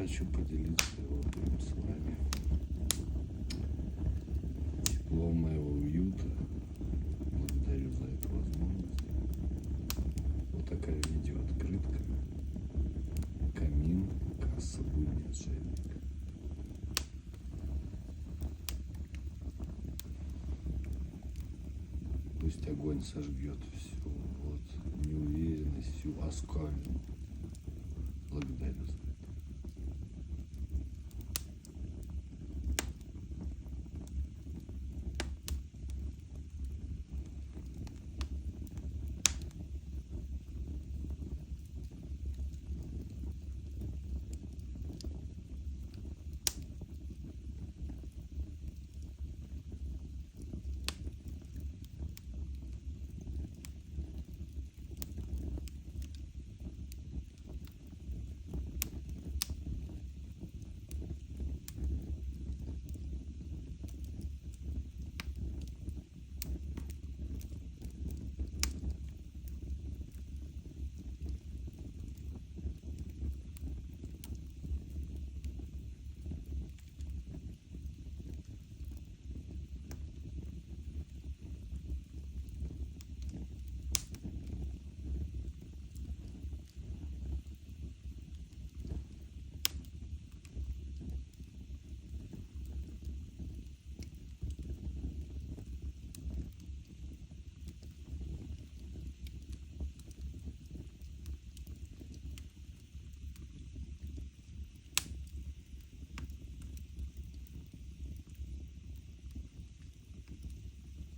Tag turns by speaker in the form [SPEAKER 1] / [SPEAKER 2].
[SPEAKER 1] хочу поделиться вот им с вами. Тепло моего уюта. Благодарю за эту возможность. Вот такая видеооткрытка. Камин, касса будни отшельника. Пусть огонь сожгет всю вот неуверенность, всю оскаль. Благодарю за